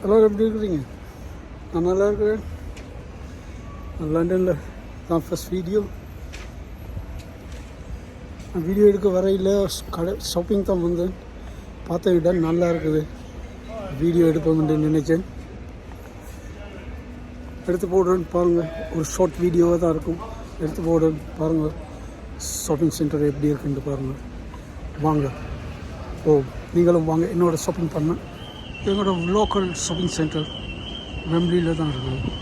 எல்லோரும் எப்படி இருக்கிறீங்க? நான் நல்லா இருக்கிறேன். லண்டனில் தான் ஃபஸ்ட் வீடியோ. நான் வீடியோ எடுக்க வரையில் கடை ஷாப்பிங் தான் வந்தேன். பார்த்த இடம் நல்லா இருக்குது. வீடியோ எடுப்போம்னு நினைச்சேன். எடுத்து போடுறேன்னு பாருங்கள். ஒரு ஷார்ட் வீடியோவாக தான் இருக்கும். எடுத்து போடுறேன்னு பாருங்கள். ஷாப்பிங் சென்டர் எப்படி இருக்குன்னு பாருங்கள். வாங்க. நீங்களும் வாங்க என்னோடய ஷாப்பிங் பண்ண. எங்களோட லோக்கல் ஷாப்பிங் சென்டர் வெம்ப்ளியில் தான் இருக்குது.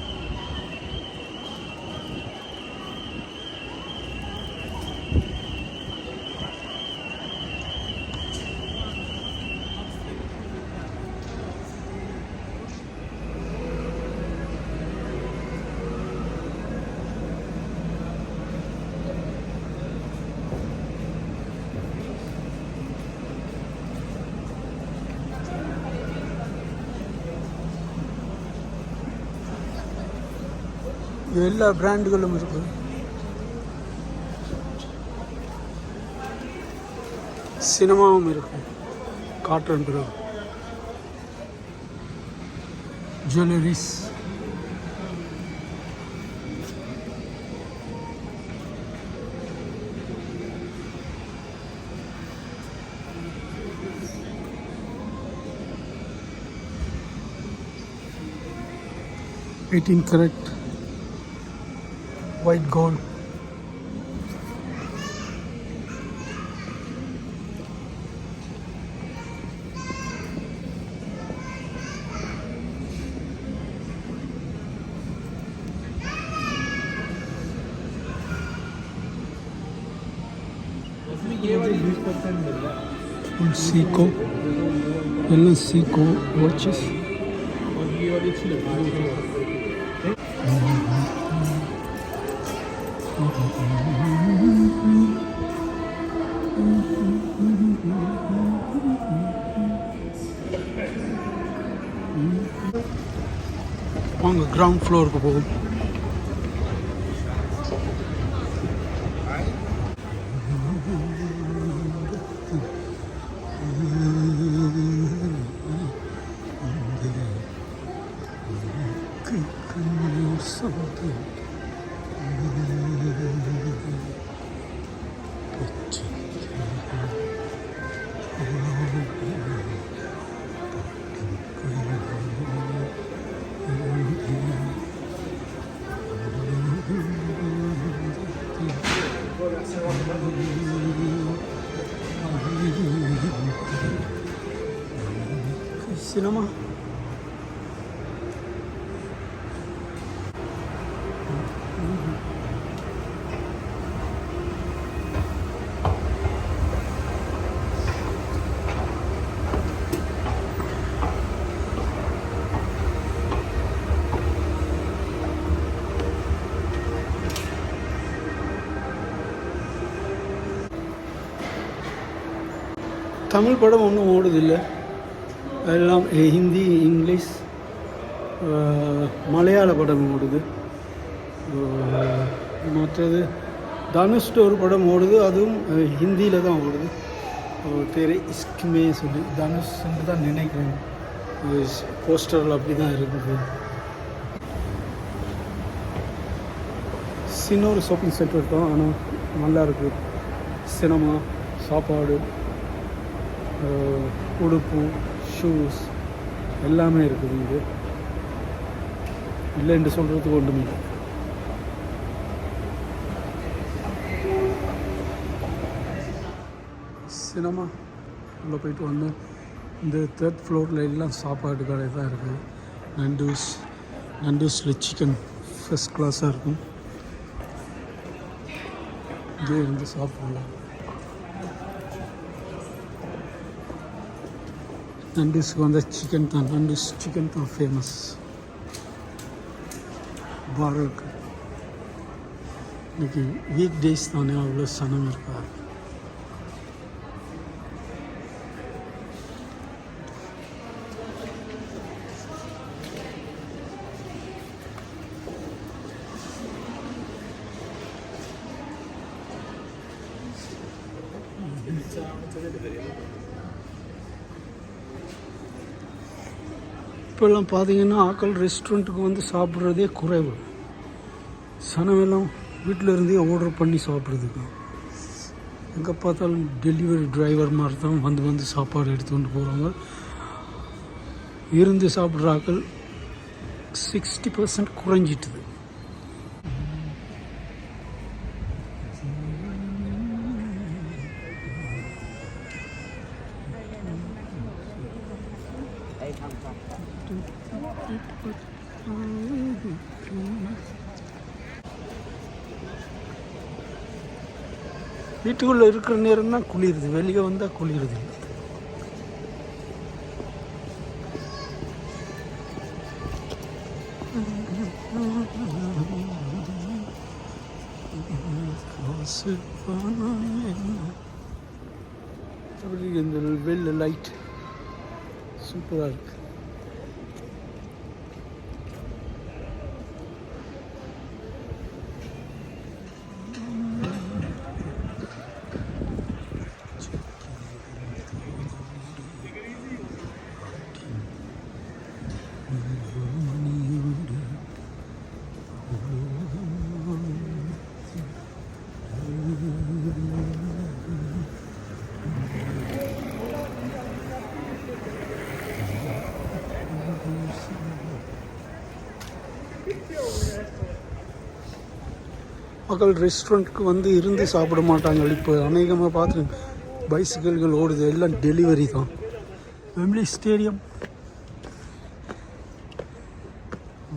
எல்லா பிராண்டுகளும் இருக்குது. சினிமாவும் இருக்கு. காட்டன் பிறகு jewelleries, $18 karat white gold. Seiko, yellow Seiko watches. வாங்க கிரவுண்ட் ஃப்ளோருக்கு போகும். சினிமா தமிழ் படம் ஒன்றும் ஓடுதில்லை. எல்லாம் ஹிந்தி, இங்கிலீஷ், மலையாள படம் ஓடுது. மற்றது தனுஷ்ட ஒரு படம் ஓடுது. அதுவும் ஹிந்தியில் தான் ஓடுது. பேர் இஸ்குமே சொல்லி தனுஷ்ன்னு தான் நினைக்கிறேன். போஸ்டரில் அப்படி தான் இருக்குது. சின்ன ஒரு ஷாப்பிங் சென்டர் தான், ஆனால் நல்லா இருக்குது. சினிமா, சாப்பாடு, உடுப்பு, ஷூஸ் எல்லாமே இருக்குது. இங்கே இல்லை என்று சொல்கிறதுக்கு ஒன்றுமே இல்லை. சினிமா உள்ளே போயிட்டு வந்து இந்த 3rd ஃப்ளோரில் எல்லாம் சாப்பாடு கடை தான் இருக்குது. நண்டூஸில் சிக்கன் ஃபஸ்ட் கிளாஸாக இருக்கும். இங்கே இருந்து சாப்பிடலாம். நண்டூஸுக்கு வந்து சிக்கன் தான், நண்டூஸ் சிக்கன் தான் ஃபேமஸ். பாரம் இருக்குது. இன்றைக்கி வீக் டேஸ் தானே, அவ்வளோ சனம் இருக்கா. இப்போல்லாம் பார்த்தீங்கன்னா ஆக்கள் ரெஸ்டாரண்ட்டுக்கு வந்து சாப்பிட்றதே குறைவு. சனமெல்லாம் வீட்டில் இருந்தே ஆர்டர் பண்ணி சாப்பிட்றதுக்கு. எங்கே பார்த்தாலும் டெலிவரி டிரைவர் மாதிரி தான் வந்து சாப்பாடு எடுத்துகிட்டு போகிறாங்க. இருந்து சாப்பிட்ற ஆக்கள் 60% குறைஞ்சிட்டுது. வீட்டுக்குள்ளே இருக்கிற நேரம் தான் குளிருது, வெளியே வந்தால் குளிருது இல்லை. இந்த வெள்ளை லைட் சூப்பராக இருக்கு. மக்கள் ரெஸ்டாரண்ட்டுக்கு வந்து இருந்து சாப்பிட மாட்டாங்க. இப்போ அநேகமாக பார்த்து பைசிக்கிள்கள் ஓடுது, எல்லாம் டெலிவரி தான். வெம்ப்லி ஸ்டேடியம்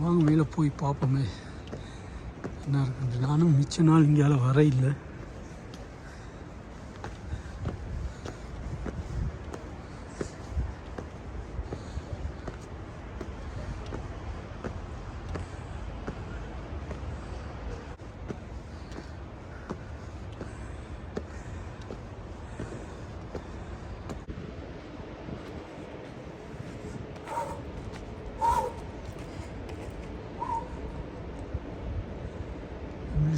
வாங்க மேலே போய் பார்ப்போமே என்ன இருக்குது. நானும் மிச்ச நாள் இங்கால வர இல்லை.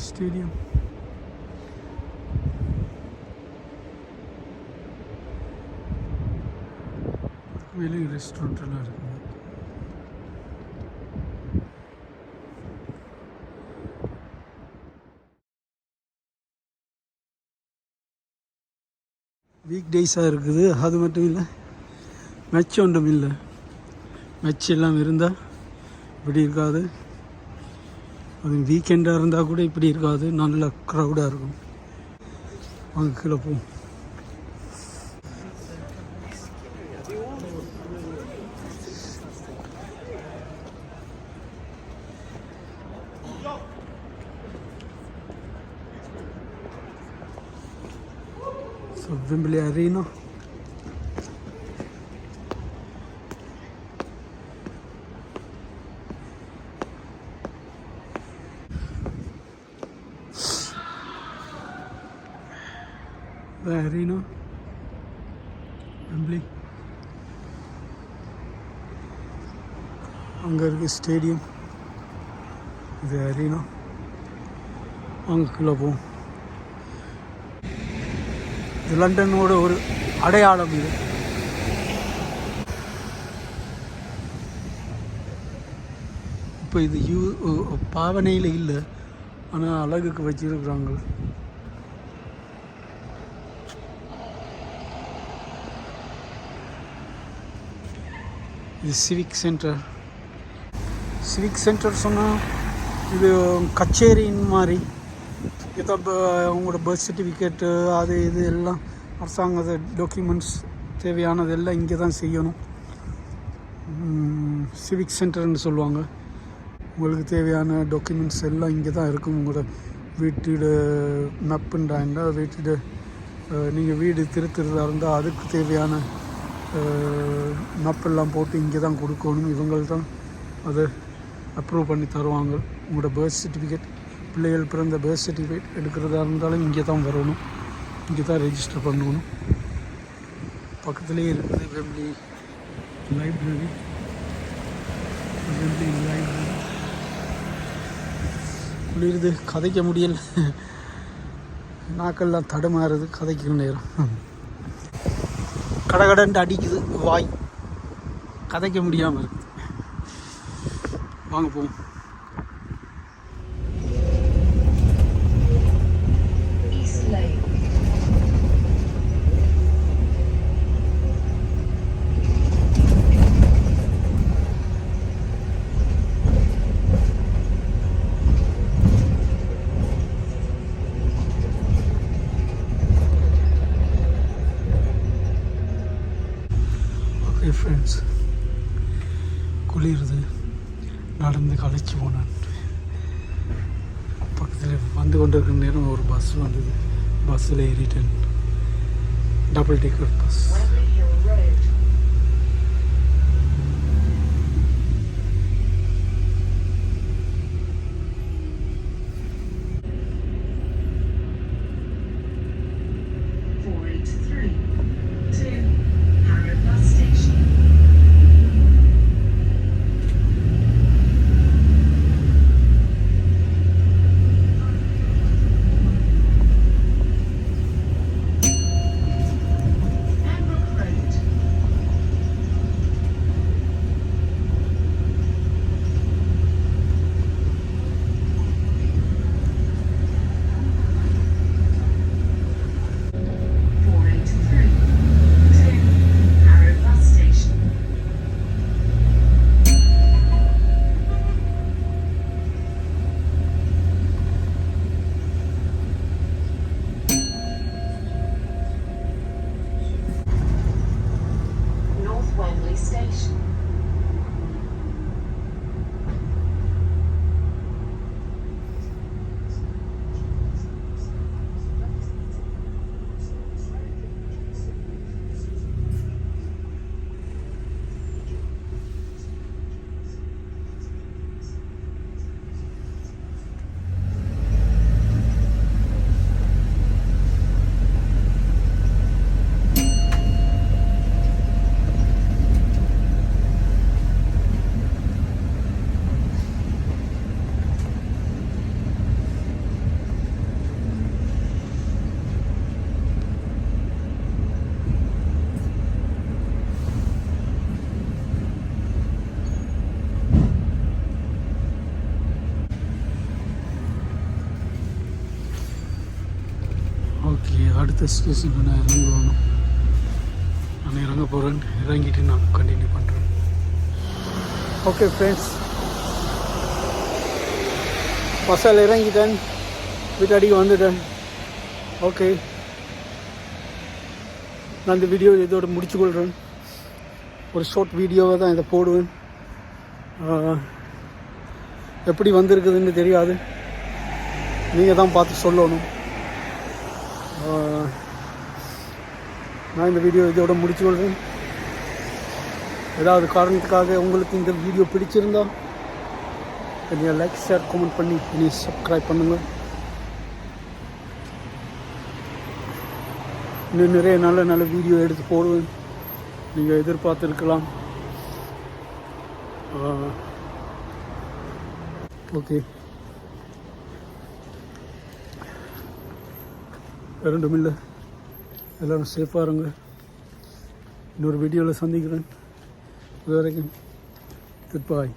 ஸ்டேடியம் வெளியே ரெஸ்டாரண்ட் எல்லாம் இருக்குது. வீக் டேஸாக இருக்குது. அது மட்டும் இல்லை, மேட்ச் ஒன்றும் இல்லை. மேட்ச் எல்லாம் இருந்தால் இப்படி இருக்காது. அது வீக்கெண்டாக இருந்தால் கூட இப்படி இருக்காது, நல்ல க்ரௌடாக இருக்கும். அங்கே கீழே போகும். Wembley Arena. The arena, Wembley. அங்கே இருக்கு ஸ்டேடியம், இது அரீனா. அங்குள்ள போகும். இது லண்டனோட ஒரு அடையாளம். இது இப்போ இது பாவனையில் இல்லை, ஆனால் அழகுக்கு வச்சிருக்கிறாங்க. இது சிவிக் சென்டர். சிவிக் சென்டர் சொன்னால் இது கச்சேரியின் மாதிரி. இதை உங்களோட பர்த் சர்டிஃபிகேட்டு அது இது எல்லாம் அரசாங்க டாக்குமெண்ட்ஸ் தேவையானது எல்லாம் இங்கே தான் செய்யணும். சிவிக் சென்டர்னு சொல்லுவாங்க. உங்களுக்கு தேவையான டாக்குமெண்ட்ஸ் எல்லாம் இங்கே தான் இருக்கும். உங்களோட வீட்டோட மேப்புண்டாண்டா வீட்டோட நீங்கள் வீடு திருத்துறதா இருந்தால் அதுக்கு தேவையான மேப்பெல்லாம் போட்டு இங்கே தான் கொடுக்கணும். இவங்கள் தான் அதை அப்ரூவ் பண்ணி தருவாங்க. உங்களோட பர்த் சர்டிஃபிகேட், பிள்ளைகள் பிறந்த பர்த் சர்டிஃபிகேட் எடுக்கிறதா இருந்தாலும் இங்கே தான் வரணும், இங்கே தான் ரெஜிஸ்டர் பண்ணணும். பக்கத்துலேயே இருக்குது வெம்ப்லி லைப்ரரி. வெம்ப்லி லைப்ரரி குளிருது, கதைக்க முடியல, நாக்கெல்லாம் தடுமாறுது கதைக்கிற நேரம். கடகடன்ட்டு அடிக்குது வாய், கதைக்க முடியாமல் இருக்குது. வாங்க போவோம். ஃப்ரெண்ட்ஸ், குளிருது, நடந்து களைச்சி போனேன். பக்கத்தில் வந்து கொண்டு இருக்கிற நேரம் ஒரு பஸ் வந்தது. பஸ்ஸில் ஏறிட்டேன். Double ticket bus. ஓகே, அடுத்த ஸ்டேஷனில் நான் இறங்குவேணும். நான் இறங்க போகிறேன். இறங்கிட்டு நான் கண்டினியூ பண்ணுறேன். ஓகே ஃப்ரெண்ட்ஸ், பஸ்ஸில் இறங்கிட்டேன். வீட்டாடிக்கு வந்துட்டேன். ஓகே, நான் இந்த வீடியோ இதோட முடிச்சுக்கொள்கிறேன். ஒரு ஷார்ட் வீடியோவை தான் இதை போடுவேன். எப்படி வந்திருக்குதுன்னு தெரியாது, நீங்கள் தான் பார்த்து சொல்லணும். நான் இந்த வீடியோ இதோட முடிச்சுக்கொள்கிறேன். ஏதாவது காரணத்துக்காக உங்களுக்கு இந்த வீடியோ பிடிச்சிருந்தா நீங்கள் லைக், ஷேர், கமெண்ட் பண்ணி ப்ளீஸ் சப்ஸ்கிரைப் பண்ணுங்கள். இன்னும் நிறைய நல்ல நல்ல வீடியோ எடுத்து போடுவேன். நீங்கள் எதிர்பார்த்துருக்கலாம். ஓகே, ரெண்டும் இல்லை. எல்லோரும் சேஃபாக இருங்க. இன்னொரு வீடியோவில் சந்திக்கிறேன். இது வரைக்கும் குட் பாய்.